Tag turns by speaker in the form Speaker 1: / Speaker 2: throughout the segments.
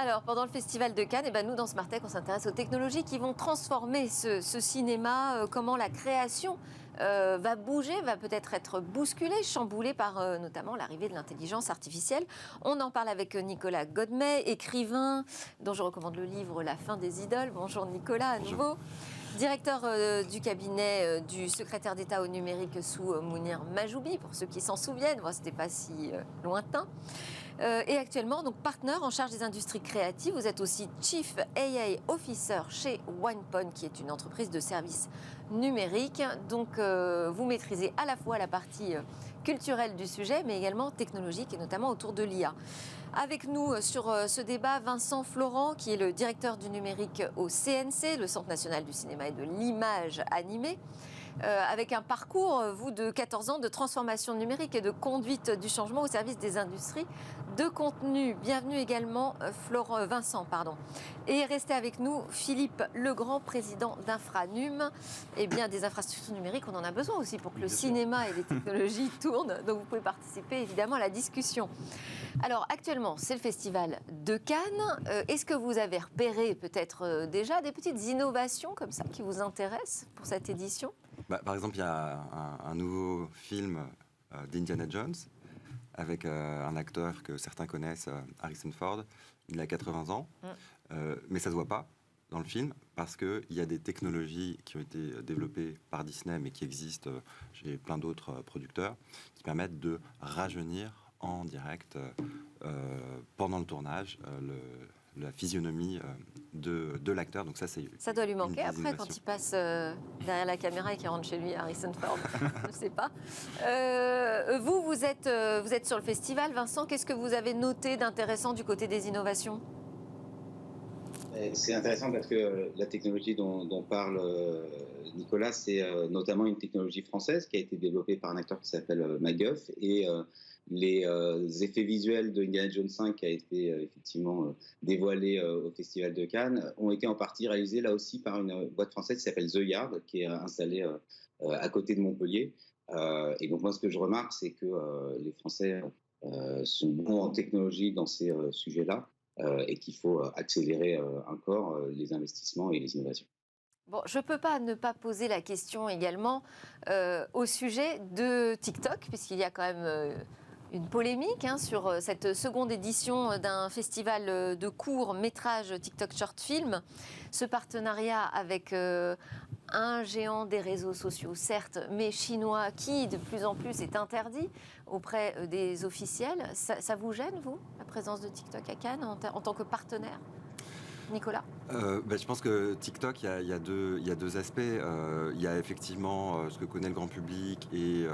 Speaker 1: Alors, pendant le Festival de Cannes, nous, dans Smart Tech, on s'intéresse aux technologies qui vont transformer ce cinéma, comment la création va bouger, va peut-être être bousculée, chamboulée par notamment l'arrivée de l'intelligence artificielle. On en parle avec Nicolas Godmet, écrivain, dont je recommande le livre La fin des idoles. Bonjour Nicolas, à nouveau. Directeur du cabinet du secrétaire d'État au numérique sous Mounir Majoubi, pour ceux qui s'en souviennent, ce n'était pas si lointain. Et actuellement, donc, partenaire en charge des industries créatives. Vous êtes aussi Chief AI Officer chez OnePoint, qui est une entreprise de services numériques. Donc, vous maîtrisez à la fois la partie culturelle du sujet, mais également technologique, et notamment autour de l'IA. Avec nous sur ce débat, Vincent Florent, qui est le directeur du numérique au CNC, le Centre national du cinéma et de l'image animée. Avec un parcours, vous, de 14 ans de transformation numérique et de conduite du changement au service des industries de contenu. Bienvenue également, Vincent. Et restez avec nous, Philippe Legrand, président d'Infranum. Eh bien, des infrastructures numériques, on en a besoin aussi pour que le cinéma et les technologies tournent. Donc, vous pouvez participer évidemment à la discussion. Alors, actuellement, c'est le Festival de Cannes. Est-ce que vous avez repéré peut-être déjà des petites innovations comme ça qui vous intéressent pour cette édition ?
Speaker 2: Par exemple, il y a un nouveau film d'Indiana Jones avec un acteur que certains connaissent, Harrison Ford. Il a 80 ans, mais ça ne se voit pas dans le film parce qu'il y a des technologies qui ont été développées par Disney, mais qui existent chez plein d'autres producteurs, qui permettent de rajeunir en direct pendant le tournage la physionomie de l'acteur. Donc
Speaker 1: ça doit lui manquer après quand il passe derrière la caméra et qu'il rentre chez lui, Harrison Ford. Je ne sais pas. Vous êtes sur le festival, Vincent. Qu'est-ce que vous avez noté d'intéressant du côté des innovations ?
Speaker 3: C'est intéressant parce que la technologie dont parle Nicolas, c'est notamment une technologie française qui a été développée par un acteur qui s'appelle MacGuff, et les effets visuels de Indiana Jones 5 qui a été effectivement dévoilé au Festival de Cannes ont été en partie réalisés là aussi par une boîte française qui s'appelle The Yard, qui est installée à côté de Montpellier. Et donc moi, ce que je remarque, c'est que les Français sont bons en technologie dans ces sujets-là. Et qu'il faut accélérer encore les investissements et les innovations.
Speaker 1: Bon, je ne peux pas ne pas poser la question également au sujet de TikTok, puisqu'il y a quand même une polémique sur cette seconde édition d'un festival de courts-métrages TikTok Short Film. Ce partenariat avec un géant des réseaux sociaux, certes, mais chinois, qui de plus en plus est interdit auprès des officiels. Ça vous gêne, vous, la présence de TikTok à Cannes en tant que partenaire ? Nicolas ?
Speaker 2: Je pense que TikTok, il y a deux aspects. Il y a effectivement ce que connaît le grand public et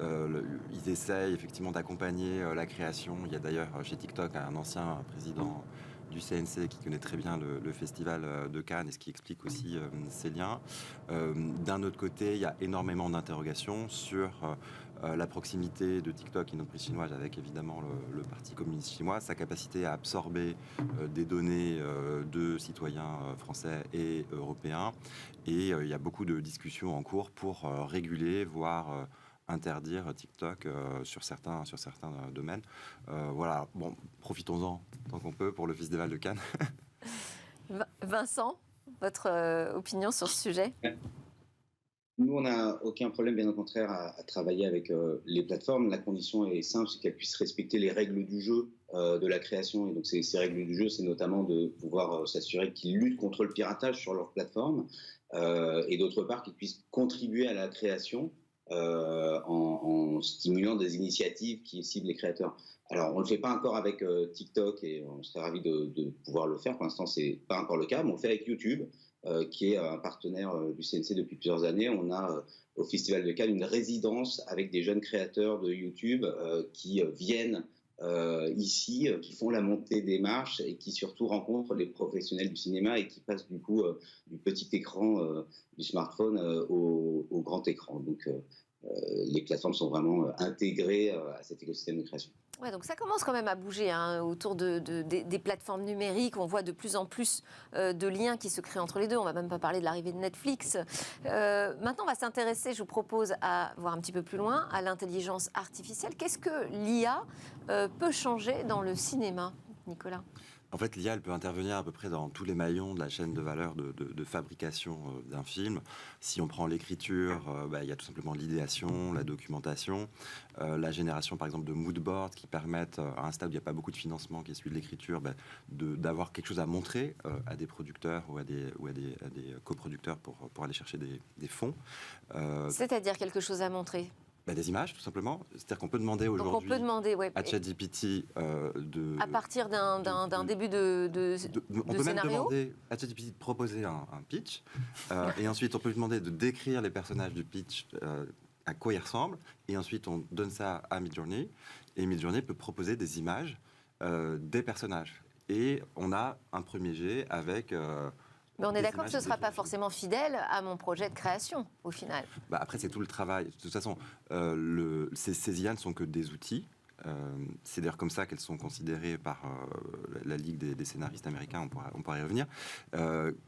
Speaker 2: ils essayent effectivement d'accompagner la création. Il y a d'ailleurs chez TikTok un ancien président du CNC qui connaît très bien le festival de Cannes, et ce qui explique aussi ces liens. D'un autre côté, il y a énormément d'interrogations sur la proximité de TikTok, une entreprise chinoise, avec évidemment le Parti communiste chinois, sa capacité à absorber des données de citoyens français et européens. Et il y a beaucoup de discussions en cours pour réguler, voire interdire TikTok sur certains domaines. Voilà, bon, profitons-en tant qu'on peut pour le Festival de Cannes.
Speaker 1: Vincent, votre opinion sur ce sujet ?
Speaker 3: Nous, on n'a aucun problème, bien au contraire, à travailler avec les plateformes. La condition est simple, c'est qu'elles puissent respecter les règles du jeu de la création. Et donc, ces règles du jeu, c'est notamment de pouvoir s'assurer qu'ils luttent contre le piratage sur leur plateforme, et d'autre part, qu'ils puissent contribuer à la création en stimulant des initiatives qui ciblent les créateurs. Alors, on ne le fait pas encore avec TikTok, et on serait ravis de pouvoir le faire. Pour l'instant, ce n'est pas encore le cas, mais on le fait avec YouTube, qui est un partenaire du CNC depuis plusieurs années. On a au Festival de Cannes une résidence avec des jeunes créateurs de YouTube qui viennent ici, qui font la montée des marches et qui surtout rencontrent les professionnels du cinéma et qui passent du coup du petit écran du smartphone au grand écran. Donc les plateformes sont vraiment intégrées à cet écosystème de création.
Speaker 1: Ouais, donc ça commence quand même à bouger autour des plateformes numériques. On voit de plus en plus de liens qui se créent entre les deux. On ne va même pas parler de l'arrivée de Netflix. Maintenant, on va s'intéresser, je vous propose, à voir un petit peu plus loin, à l'intelligence artificielle. Qu'est-ce que l'IA peut changer dans le cinéma, Nicolas ?
Speaker 2: En fait, l'IA, elle peut intervenir à peu près dans tous les maillons de la chaîne de valeur de fabrication d'un film. Si on prend l'écriture, il y a tout simplement l'idéation, la documentation, la génération, par exemple, de mood boards qui permettent, à un stade où il n'y a pas beaucoup de financement qui est celui de l'écriture, d'avoir quelque chose à montrer à des producteurs ou à des coproducteurs pour aller chercher des fonds.
Speaker 1: C'est-à-dire quelque chose à montrer?
Speaker 2: Des images, tout simplement. C'est-à-dire qu'on peut demander
Speaker 1: Donc on
Speaker 2: aujourd'hui
Speaker 1: peut demander, ouais,
Speaker 2: à ChatGPT
Speaker 1: à partir d'un début de
Speaker 2: on peut même
Speaker 1: scénario.
Speaker 2: demander à ChatGPT de proposer un pitch, et ensuite on peut lui demander de décrire les personnages du pitch, à quoi ils ressemblent, et ensuite on donne ça à Midjourney, et Midjourney peut proposer des images des personnages. Et on a un premier jet avec...
Speaker 1: Mais on est d'accord que ce ne sera
Speaker 2: déjà
Speaker 1: pas forcément fidèle à mon projet de création, au final.
Speaker 2: Après, c'est tout le travail. De toute façon, ces IA ne sont que des outils. C'est d'ailleurs comme ça qu'elles sont considérées par la Ligue des scénaristes américains, on pourra y revenir,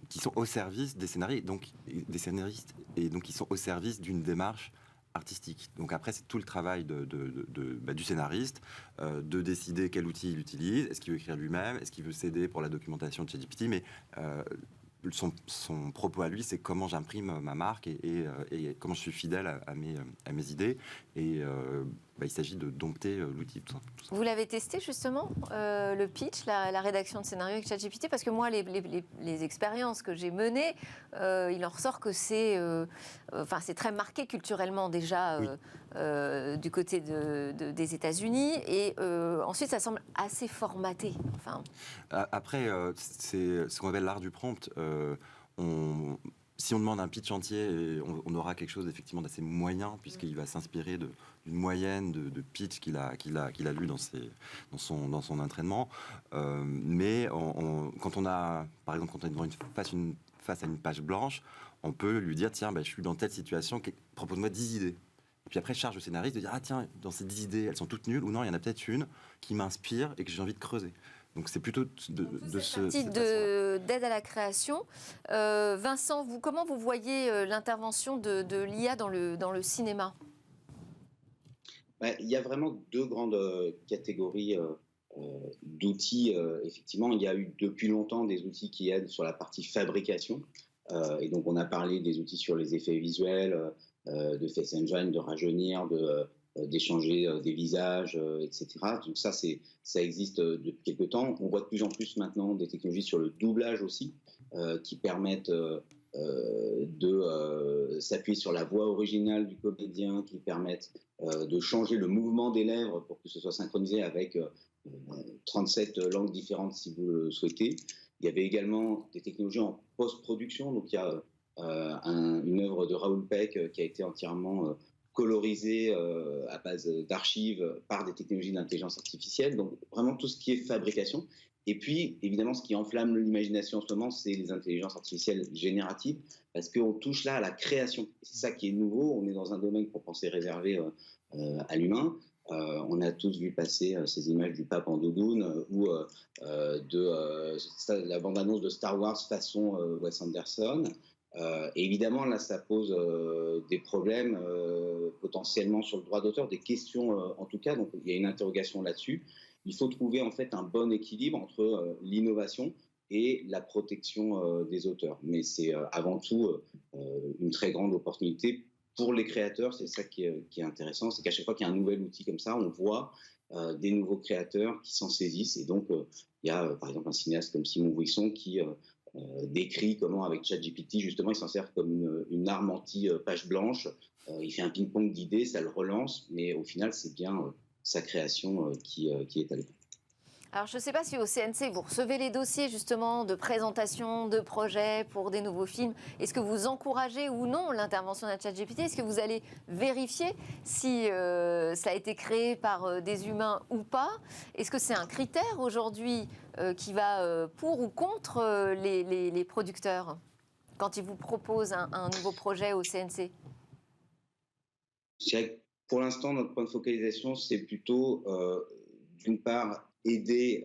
Speaker 2: qui sont au service des scénaristes, des scénaristes, et donc qui sont au service d'une démarche artistique. Donc après, c'est tout le travail du scénariste, de décider quel outil il utilise, est-ce qu'il veut écrire lui-même, est-ce qu'il veut s'aider pour la documentation de ChatGPT, mais son propos à lui, c'est comment j'imprime ma marque et comment je suis fidèle à mes idées. Et il s'agit de dompter l'outil, tout ça.
Speaker 1: Vous l'avez testé justement, le pitch, la rédaction de scénario avec ChatGPT? Parce que moi, les expériences que j'ai menées, il en ressort que c'est très marqué culturellement déjà du côté des États-Unis. Et ensuite, ça semble assez formaté.
Speaker 2: Après, c'est ce qu'on appelle l'art du prompt. Si on demande un pitch entier, on aura quelque chose effectivement d'assez moyen, puisqu'il va s'inspirer d'une moyenne de pitch qu'il a lu dans son entraînement. Mais quand on a, par exemple, quand on est face à une page blanche, on peut lui dire, tiens, je suis dans telle situation, propose-moi 10 idées. Et puis après, charge le scénariste de dire, ah tiens, dans ces 10 idées, elles sont toutes nulles, ou non, il y en a peut-être une qui m'inspire et que j'ai envie de creuser. Donc c'est plutôt
Speaker 1: d'aide à la création. Vincent, comment vous voyez l'intervention de l'IA dans le cinéma?
Speaker 3: Il y a vraiment deux grandes catégories d'outils. Effectivement, il y a eu depuis longtemps des outils qui aident sur la partie fabrication. Et donc on a parlé des outils sur les effets visuels, de Face Engine, de rajeunir, d'échanger des visages, etc. Donc ça existe depuis quelques temps. On voit de plus en plus maintenant des technologies sur le doublage aussi, qui permettent de s'appuyer sur la voix originale du comédien, qui permettent de changer le mouvement des lèvres pour que ce soit synchronisé avec 37 langues différentes si vous le souhaitez. Il y avait également des technologies en post-production. Donc il y a une œuvre de Raoul Peck qui a été entièrement colorisée à base d'archives par des technologies d'intelligence artificielle. Donc vraiment tout ce qui est fabrication. Et puis, évidemment, ce qui enflamme l'imagination en ce moment, c'est les intelligences artificielles génératives, parce qu'on touche là à la création. C'est ça qui est nouveau. On est dans un domaine qu'on pensait réservé à l'humain. On a tous vu passer ces images du pape en doudoune ou de la bande-annonce de Star Wars façon Wes Anderson. Et évidemment, là, ça pose des problèmes potentiellement sur le droit d'auteur, des questions en tout cas. Donc, il y a une interrogation là-dessus. Il faut trouver en fait un bon équilibre entre l'innovation et la protection des auteurs. Mais c'est avant tout une très grande opportunité pour les créateurs. C'est ça qui est intéressant, c'est qu'à chaque fois qu'il y a un nouvel outil comme ça, on voit des nouveaux créateurs qui s'en saisissent. Et donc, il y a par exemple un cinéaste comme Simon Bouisson qui décrit comment avec ChatGPT, justement, il s'en sert comme une arme anti-page blanche. Il fait un ping-pong d'idées, ça le relance, mais au final, c'est bien sa création qui est à l'écran.
Speaker 1: Alors, je ne sais pas si au CNC, vous recevez les dossiers justement de présentation de projets pour des nouveaux films. Est-ce que vous encouragez ou non l'intervention d'un ChatGPT? Est-ce que vous allez vérifier si ça a été créé par des humains ou pas? Est-ce que c'est un critère aujourd'hui qui va pour ou contre les producteurs quand ils vous proposent un nouveau projet au CNC?
Speaker 3: Je dirais que pour l'instant, notre point de focalisation, c'est plutôt, d'une part, aider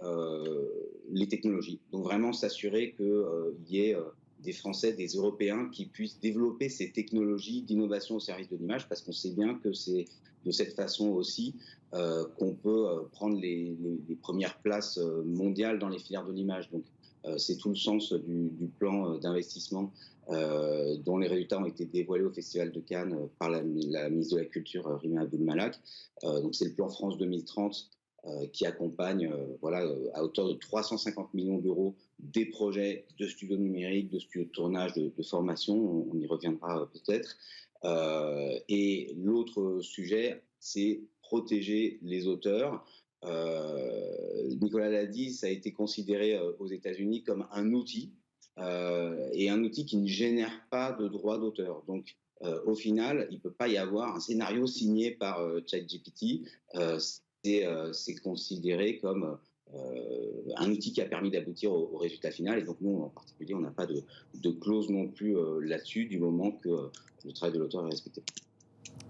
Speaker 3: les technologies. Donc vraiment s'assurer qu'il y ait des Français, des Européens qui puissent développer ces technologies d'innovation au service de l'image, parce qu'on sait bien que c'est de cette façon aussi qu'on peut prendre les premières places mondiales dans les filières de l'image. Donc, c'est tout le sens du plan d'investissement dont les résultats ont été dévoilés au Festival de Cannes par la ministre de la Culture, Rima Abdul-Malak. Donc, c'est le plan France 2030 qui accompagne à hauteur de 350 millions d'euros des projets de studios numériques, de studios de tournage, de formation. On y reviendra peut-être. Et l'autre sujet, c'est protéger les auteurs. Nicolas l'a dit, ça a été considéré aux États-Unis comme un outil, et un outil qui ne génère pas de droits d'auteur. Donc, au final, il ne peut pas y avoir un scénario signé par ChatGPT. C'est considéré comme un outil qui a permis d'aboutir au résultat final. Et donc, nous, en particulier, on n'a pas de clause non plus là-dessus, du moment que le travail de l'auteur est respecté.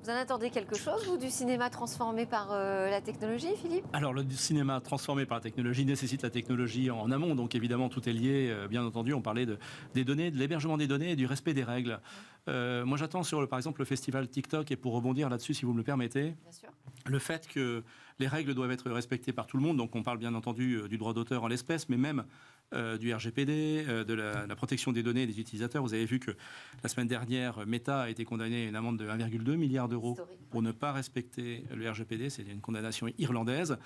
Speaker 1: Vous en attendez quelque chose, vous, du cinéma transformé par la technologie, Philippe ?
Speaker 4: Alors, le cinéma transformé par la technologie nécessite la technologie en amont, donc évidemment tout est lié, bien entendu. On parlait des données, de l'hébergement des données et du respect des règles. Moi, j'attends sur, par exemple, le festival TikTok, et pour rebondir là-dessus, si vous me le permettez,
Speaker 1: Bien sûr.
Speaker 4: le fait que les règles doivent être respectées par tout le monde, donc on parle bien entendu du droit d'auteur en l'espèce, mais même du RGPD, de la protection des données des utilisateurs. Vous avez vu que la semaine dernière, Meta a été condamné à une amende de 1,2 milliard d'euros pour ne pas respecter le RGPD. C'est une condamnation irlandaise.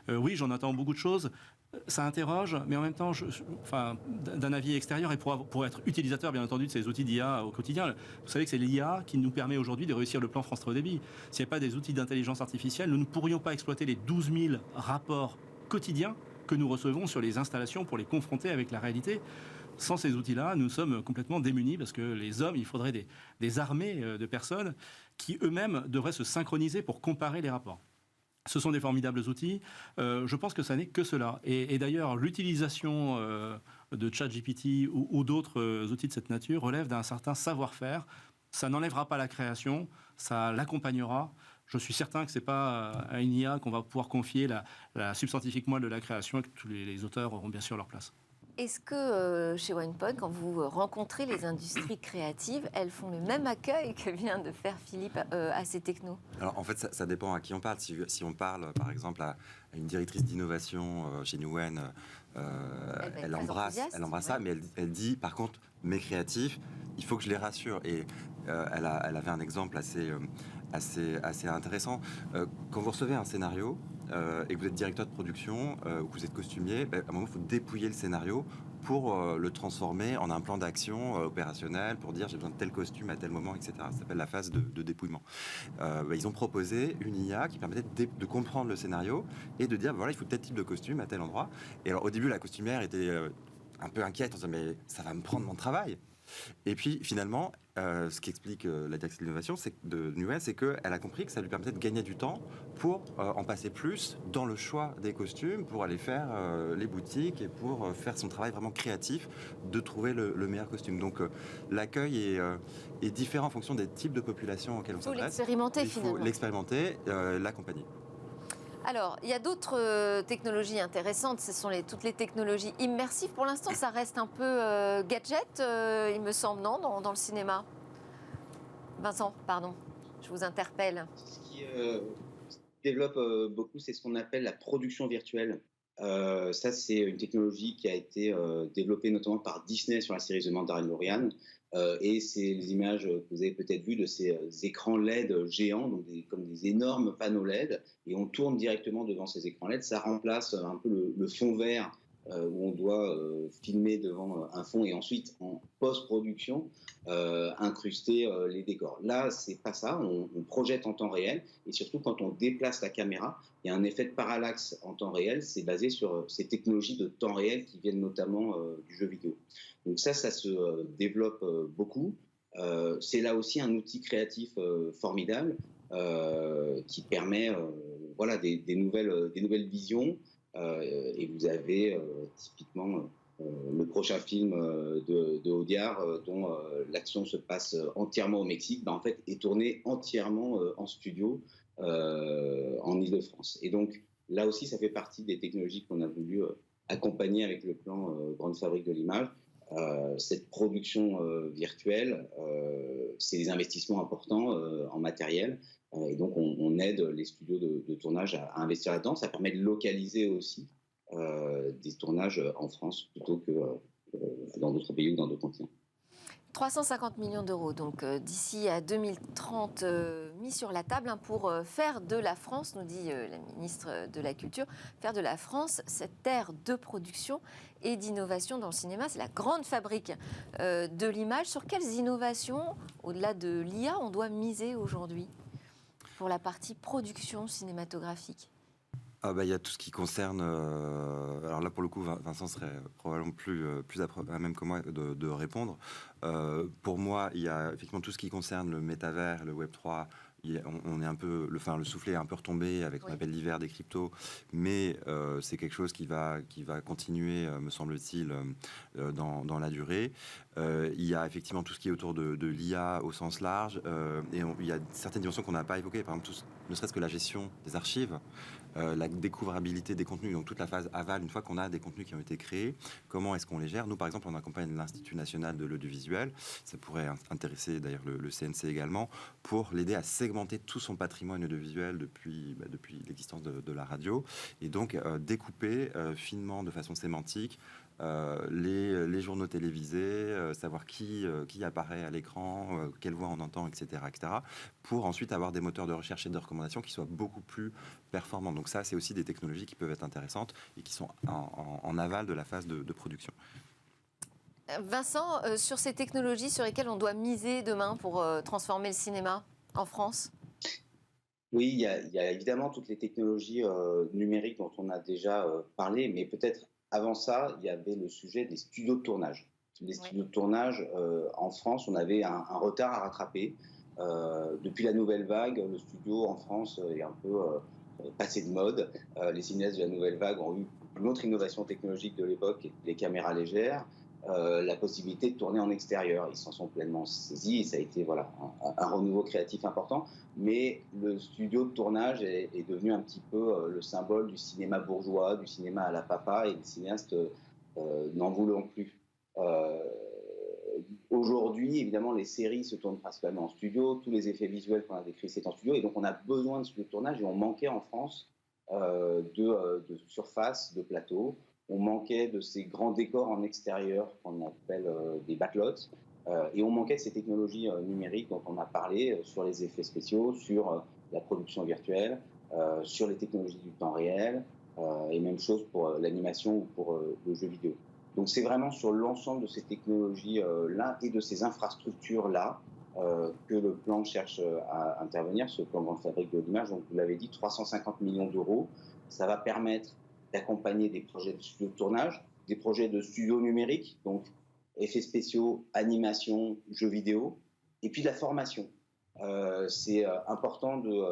Speaker 4: Oui, j'en attends beaucoup de choses. Ça interroge, mais en même temps, d'un avis extérieur et pour être utilisateur, bien entendu, de ces outils d'IA au quotidien. Vous savez que c'est l'IA qui nous permet aujourd'hui de réussir le plan France Très Haut Débit. S'il n'y a pas des outils d'intelligence artificielle, nous ne pourrions pas exploiter les 12 000 rapports quotidiens que nous recevons sur les installations pour les confronter avec la réalité. Sans ces outils-là, nous sommes complètement démunis parce que les hommes, il faudrait des armées de personnes qui eux-mêmes devraient se synchroniser pour comparer les rapports. Ce sont des formidables outils. Je pense que ça n'est que cela. Et d'ailleurs, l'utilisation de ChatGPT ou d'autres outils de cette nature relève d'un certain savoir-faire. Ça n'enlèvera pas la création, ça l'accompagnera. Je suis certain que ce n'est pas à une IA qu'on va pouvoir confier la substantifique moelle de la création et que tous les auteurs auront bien sûr leur place.
Speaker 1: Est-ce que chez OnePod, quand vous rencontrez les industries créatives, elles font le même accueil que vient de faire Philippe à ces technos ?
Speaker 2: Alors en fait, ça dépend à qui on parle. Si on parle par exemple à une directrice d'innovation chez Newen, elle embrasse ça, mais elle dit par contre, mes créatifs, il faut que je les rassure. Et elle avait un exemple assez intéressant. Quand vous recevez un scénario et que vous êtes directeur de production ou que vous êtes costumier, à un moment, il faut dépouiller le scénario pour le transformer en un plan d'action opérationnel, pour dire j'ai besoin de tel costume à tel moment, etc. Ça s'appelle la phase de dépouillement. Ils ont proposé une IA qui permettait de comprendre le scénario et de dire voilà, il faut tel type de costume à tel endroit. Et alors au début, la costumière était un peu inquiète en disant mais ça va me prendre mon travail. Et puis finalement, ce qu'explique la directrice de l'innovation de Newen, c'est qu'elle a compris que ça lui permettait de gagner du temps pour en passer plus dans le choix des costumes, pour aller faire les boutiques et pour faire son travail vraiment créatif de trouver le meilleur costume. Donc l'accueil est différent en fonction des types de populations auxquelles on s'adresse.
Speaker 1: Il faut
Speaker 2: l'expérimenter, l'accompagner.
Speaker 1: Alors, il y a d'autres technologies intéressantes, ce sont toutes les technologies immersives. Pour l'instant, ça reste un peu gadget, il me semble, non, dans le cinéma. Vincent, pardon, je vous interpelle.
Speaker 3: Ce qui développe beaucoup, c'est ce qu'on appelle la production virtuelle. Ça, c'est une technologie qui a été développée notamment par Disney sur la série The Mandalorian. Et c'est les images que vous avez peut-être vues de ces écrans LED géants, donc comme des énormes panneaux LED, et on tourne directement devant ces écrans LED. Ça remplace un peu le fond vert où on doit filmer devant un fond et ensuite en post-production incruster les décors. Là, c'est pas ça, on projette en temps réel et surtout quand on déplace la caméra, il y a un effet de parallaxe en temps réel, c'est basé sur ces technologies de temps réel qui viennent notamment du jeu vidéo. Donc ça se développe beaucoup. C'est là aussi un outil créatif formidable qui permet des nouvelles visions. Et vous avez typiquement le prochain film de Audiard dont l'action se passe entièrement au Mexique, en fait est tourné entièrement en studio en Île-de-France. Et donc là aussi, ça fait partie des technologies qu'on a voulu accompagner avec le plan Grande Fabrique de l'Image. cette production virtuelle, c'est des investissements importants en matériel. Et donc, on aide les studios de tournage à investir là-dedans. Ça permet de localiser aussi des tournages en France plutôt que dans d'autres pays ou dans d'autres continents.
Speaker 1: 350 millions d'euros, donc d'ici à 2030, mis sur la table pour faire de la France, nous dit la ministre de la Culture, faire de la France cette terre de production et d'innovation dans le cinéma. C'est la grande fabrique de l'image. Sur quelles innovations, au-delà de l'IA, on doit miser aujourd'hui pour la partie production cinématographique?
Speaker 2: Il y a tout ce qui concerne. Alors là, pour le coup, Vincent serait probablement plus à même que moi de répondre. Pour moi, il y a effectivement tout ce qui concerne le métavers, le Web3. On est un peu, le soufflet est un peu retombé avec ce qu'on appelle l'hiver des cryptos, mais c'est quelque chose qui va continuer, me semble-t-il, dans la durée. Il y a effectivement tout ce qui est autour de l'IA au sens large, et il y a certaines dimensions qu'on n'a pas évoquées, par exemple, ne serait-ce que la gestion des archives. La découvrabilité des contenus, donc toute la phase aval, une fois qu'on a des contenus qui ont été créés, comment est-ce qu'on les gère? Nous, par exemple, on accompagne l'Institut national de l'audiovisuel, ça pourrait intéresser d'ailleurs le CNC également, pour l'aider à segmenter tout son patrimoine audiovisuel depuis l'existence de la radio, et donc découper finement, de façon sémantique, les journaux télévisés, savoir qui apparaît à l'écran, quelle voix on entend, etc., pour ensuite avoir des moteurs de recherche et de recommandation qui soient beaucoup plus performants. Donc ça, c'est aussi des technologies qui peuvent être intéressantes et qui sont en aval de la phase de production.
Speaker 1: Vincent, sur ces technologies sur lesquelles on doit miser demain pour transformer le cinéma en France?
Speaker 3: Oui, il y a évidemment toutes les technologies numériques dont on a déjà parlé, mais peut-être avant ça, il y avait le sujet des studios de tournage. Les studios de tournage, en France, on avait un retard à rattraper. Depuis la nouvelle vague, le studio en France est un peu passé de mode. Les cinéastes de la nouvelle vague ont eu une autre innovation technologique de l'époque, les caméras légères, la possibilité de tourner en extérieur. Ils s'en sont pleinement saisis et ça a été un renouveau créatif important. Mais le studio de tournage est devenu un petit peu le symbole du cinéma bourgeois, du cinéma à la papa, et les cinéastes n'en voulons plus. Aujourd'hui, évidemment, les séries se tournent principalement en studio. Tous les effets visuels qu'on a décrits, c'est en studio. Et donc, on a besoin de studios de tournage et on manquait en France de surface, de plateaux. On manquait de ces grands décors en extérieur qu'on appelle des backlots. Et on manquait de ces technologies numériques dont on a parlé sur les effets spéciaux, sur la production virtuelle, sur les technologies du temps réel, et même chose pour l'animation ou pour le jeu vidéo. Donc c'est vraiment sur l'ensemble de ces technologies-là et de ces infrastructures-là que le plan cherche à intervenir, ce plan de fabrique de l'image. Donc vous l'avez dit, 350 millions d'euros. Ça va permettre d'accompagner des projets de studio de tournage, des projets de studio numérique, donc effets spéciaux, animation, jeux vidéo, et puis de la formation. C'est important de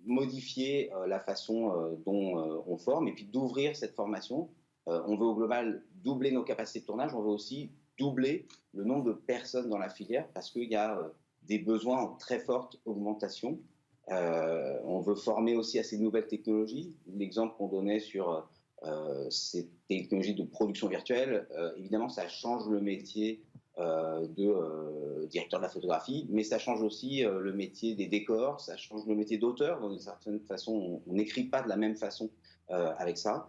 Speaker 3: modifier la façon dont on forme et puis d'ouvrir cette formation. On veut au global doubler nos capacités de tournage, on veut aussi doubler le nombre de personnes dans la filière parce qu'il y a des besoins en très forte augmentation. On veut former aussi à ces nouvelles technologies. L'exemple qu'on donnait sur ces technologies de production virtuelle, évidemment, ça change le métier de directeur de la photographie, mais ça change aussi le métier des décors, ça change le métier d'auteur. D'une certaine façon, on n'écrit pas de la même façon avec ça.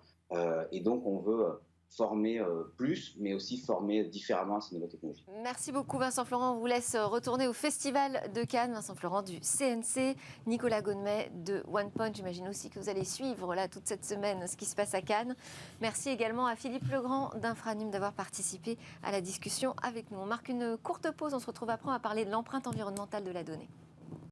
Speaker 3: Et donc, on veut former plus, mais aussi former différemment à ces nouvelles technologies.
Speaker 1: Merci beaucoup Vincent Florent. On vous laisse retourner au Festival de Cannes. Vincent Florent du CNC, Nicolas Gonnemet de OnePoint. J'imagine aussi que vous allez suivre là, toute cette semaine ce qui se passe à Cannes. Merci également à Philippe Legrand d'Infranum d'avoir participé à la discussion avec nous. On marque une courte pause. On se retrouve après à parler de l'empreinte environnementale de la donnée.